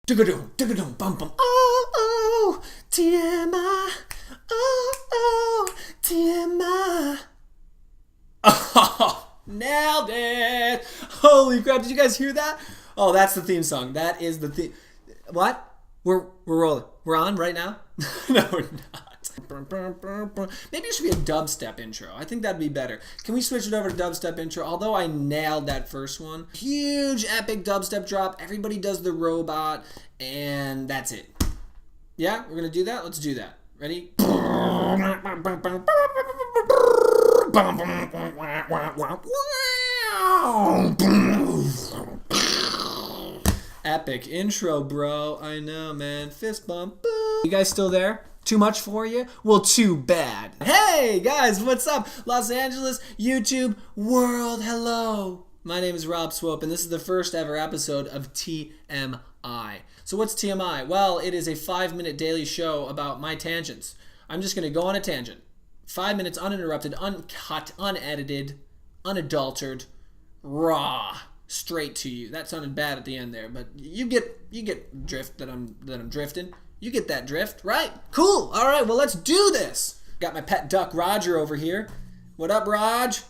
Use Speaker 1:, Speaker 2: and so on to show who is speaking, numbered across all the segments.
Speaker 1: Digga-doom, digga-doom, bum bum. Oh, oh, TMI. Oh, oh, TMI. Oh, nailed it. Holy crap, did you guys hear that? Oh, that's the theme song. That is the theme. What? We're rolling. We're on right now? No, we're not. Maybe it should be a dubstep intro. I think that'd be better. Can we switch it over to dubstep intro? Although I nailed that first one. Huge epic dubstep drop. Everybody does the robot. And that's it. Yeah, we're going to do that? Let's do that. Ready? Epic intro, bro. I know, man. Fist bump. You guys still there? Too much for you? Well, too bad. Hey, guys, what's up? Los Angeles, YouTube, world, hello. My name is Rob Swope, and this is the first ever episode of TMI. So what's TMI? Well, it is a 5-minute daily show about my tangents. I'm just going to go on a tangent. 5 minutes uninterrupted, uncut, unedited, unadulterated, raw, straight to you. That sounded bad at the end there, but you get drift that I'm drifting. You get that drift, right? Cool. All right, well, let's do this. Got my pet duck, Roger, over here. What up, Raj?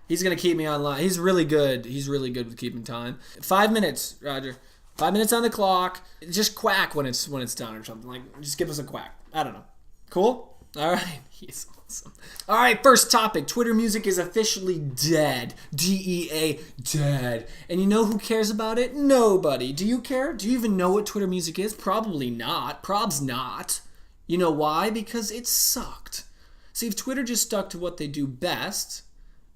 Speaker 1: He's going to keep me online. He's really good. He's really good with keeping time. 5 minutes, Roger. 5 minutes on the clock. Just quack when it's done or something. Like, just give us a quack. I don't know. Cool? All right. He's awesome. All right, first topic. Twitter music is officially dead. DEA, dead. And you know who cares about it? Nobody. Do you care? Do you even know what Twitter music is? Probably not. Prob's not. You know why? Because it sucked. See, if Twitter just stuck to what they do best,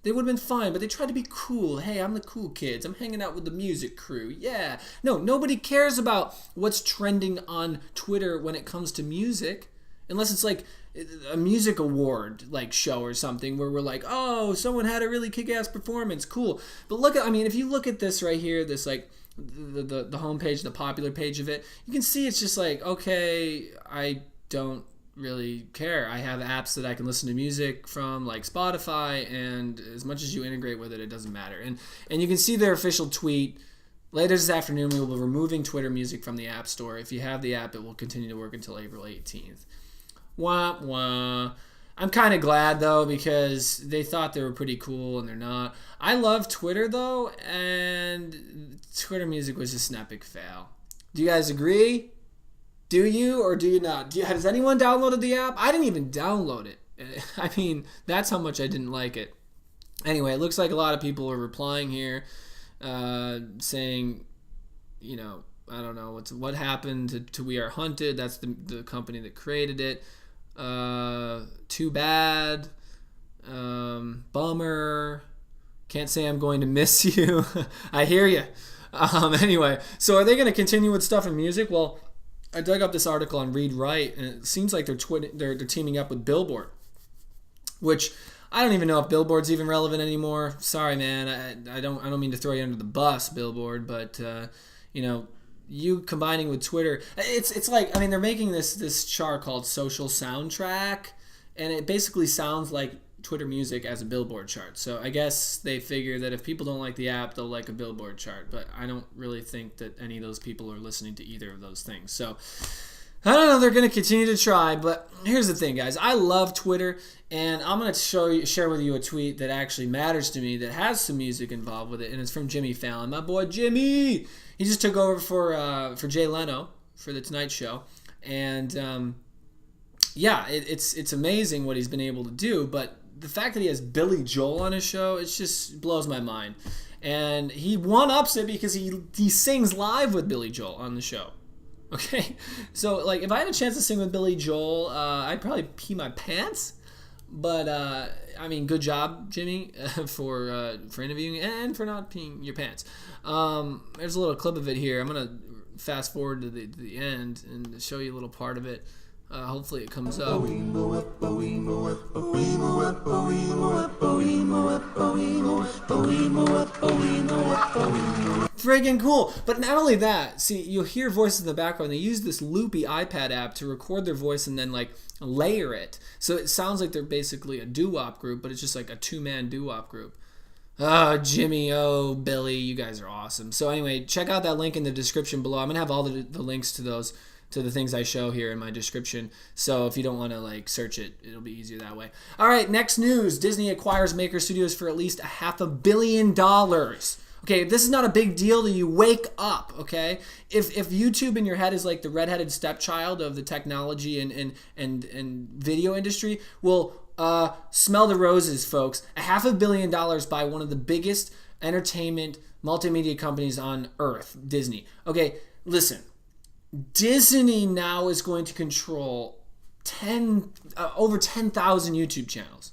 Speaker 1: they would have been fine, but they tried to be cool. Hey, I'm the cool kids. I'm hanging out with the music crew. Yeah. No, nobody cares about what's trending on Twitter when it comes to music. Unless it's like a music award like show or something where we're like, oh, someone had a really kick-ass performance. Cool. But look at, if you look at this right here, this like the homepage, the popular page of it, you can see it's just like, okay, I don't really care. I have apps that I can listen to music from, like Spotify, and as much as you integrate with it, it doesn't matter. And you can see their official tweet. Later this afternoon, we will be removing Twitter music from the App Store. If you have the app, it will continue to work until April 18th. Wah, wah. I'm kind of glad, though, because they thought they were pretty cool, and they're not. I love Twitter, though, and Twitter music was just an epic fail. Do you guys agree? Do you or do you not? Has anyone downloaded the app? I didn't even download it. That's how much I didn't like it. Anyway, it looks like a lot of people are replying here saying, I don't know what happened to We Are Hunted. That's the company that created it. Too bad. Bummer. Can't say I'm going to miss you. I hear you. Anyway, so are they going to continue with stuff in music? Well, I dug up this article on Read Write, and it seems like they're teaming up with Billboard, which I don't even know if Billboard's even relevant anymore. Sorry, man. I don't mean to throw you under the bus, Billboard, but you combining with Twitter, it's like, they're making this chart called Social Soundtrack, and it basically sounds like Twitter music as a Billboard chart. So I guess they figure that if people don't like the app, they'll like a Billboard chart, but I don't really think that any of those people are listening to either of those things. So I don't know, they're going to continue to try, but here's the thing, guys. I love Twitter, and I'm going to share with you a tweet that actually matters to me that has some music involved with it, and it's from Jimmy Fallon. My boy Jimmy! He just took over for Jay Leno for The Tonight Show, and it's amazing what he's been able to do, but the fact that he has Billie Joel on his show, it just blows my mind. And he one-ups it because he sings live with Billie Joel on the show. Okay, so like if I had a chance to sing with Billie Joel, I'd probably pee my pants. But good job, Jimmy, for interviewing and for not peeing your pants. There's a little clip of it here. I'm gonna fast forward to the end and show you a little part of it. Hopefully it comes up. Friggin' cool. But not only that, see, you'll hear voices in the background. They use this Loopy iPad app to record their voice and then like layer it. So it sounds like they're basically a doo-wop group, but it's just like a two-man doo-wop group. Oh, Jimmy, oh, Billie, you guys are awesome. So anyway, check out that link in the description below. I'm going to have all the links to those, to the things I show here in my description. So if you don't want to like search it, it'll be easier that way. All right, next news. Disney acquires Maker Studios for at least $500 million. Okay, this is not a big deal to you. Wake up, okay? If YouTube in your head is like the redheaded stepchild of the technology and video industry, well, smell the roses, folks. $500 million by one of the biggest entertainment multimedia companies on earth, Disney. Okay, listen. Disney now is going to control over 10,000 YouTube channels,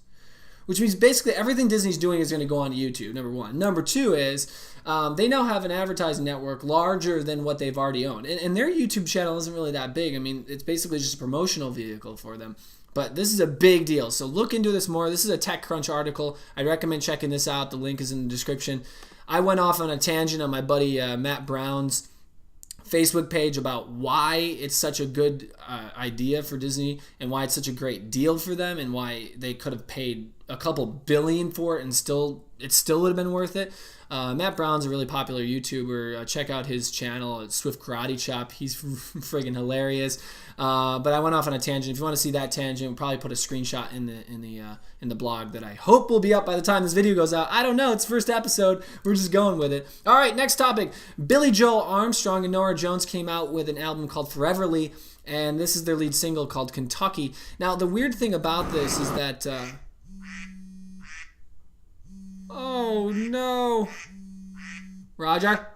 Speaker 1: which means basically everything Disney's doing is going to go on YouTube, number one. Number two is they now have an advertising network larger than what they've already owned. And their YouTube channel isn't really that big. I mean, it's basically just a promotional vehicle for them. But this is a big deal. So look into this more. This is a TechCrunch article. I recommend checking this out. The link is in the description. I went off on a tangent on my buddy Matt Brown's Facebook page about why it's such a good idea for Disney and why it's such a great deal for them and why they could have paid a couple billion for it and it still would have been worth it. Matt Brown's a really popular YouTuber. Check out his channel, Swift Karate Chop. He's friggin' hilarious. But I went off on a tangent. If you want to see that tangent, we'll probably put a screenshot in the blog that I hope will be up by the time this video goes out. I don't know. It's the first episode. We're just going with it. All right, next topic. Billie Joel Armstrong and Norah Jones came out with an album called Foreverly, and this is their lead single called Kentucky. Now, the weird thing about this is that... oh, no. Roger?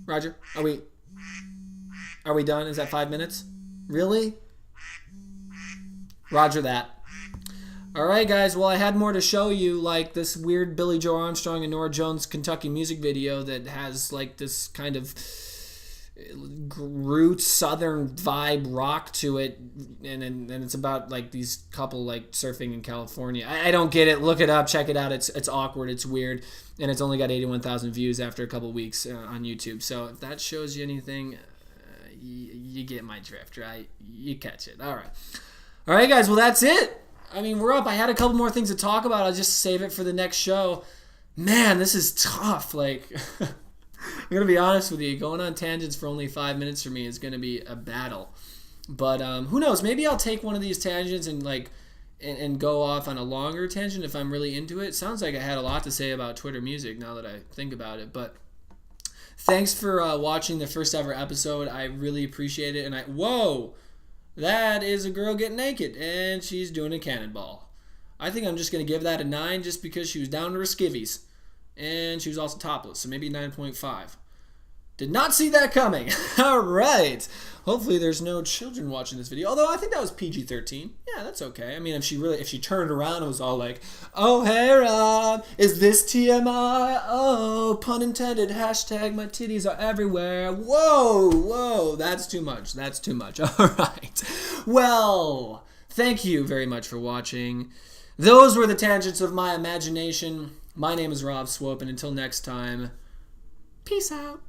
Speaker 1: Roger, are we done? Is that 5 minutes? Really? Roger that. All right, guys. Well, I had more to show you, like this weird Billie Joe Armstrong and Norah Jones Kentucky music video that has like this kind of roots southern vibe rock to it, and it's about like these couple like surfing in California. I don't get it. Look it up, check it out. It's awkward, it's weird, and it's only got 81,000 views after a couple weeks on YouTube. So if that shows you anything, you get my drift, right? You catch it. All right, guys. Well, that's it. I mean, we're up. I had a couple more things to talk about. I'll just save it for the next show. Man, this is tough. Like. I'm going to be honest with you. Going on tangents for only 5 minutes for me is going to be a battle. But who knows? Maybe I'll take one of these tangents and go off on a longer tangent if I'm really into it. Sounds like I had a lot to say about Twitter music now that I think about it. But thanks for watching the first ever episode. I really appreciate it. And whoa! That is a girl getting naked. And she's doing a cannonball. I think I'm just going to give that a 9 just because she was down to her skivvies. And she was also topless, so maybe 9.5. Did not see that coming. All right. Hopefully there's no children watching this video. Although I think that was PG-13. Yeah, that's okay. I mean, if she turned around and was all like, "Oh, hey, Rob, is this TMI? Oh, pun intended. Hashtag my titties are everywhere." Whoa, that's too much. That's too much. All right. Well, thank you very much for watching. Those were the tangents of my imagination. My name is Rob Swope, and until next time, peace out.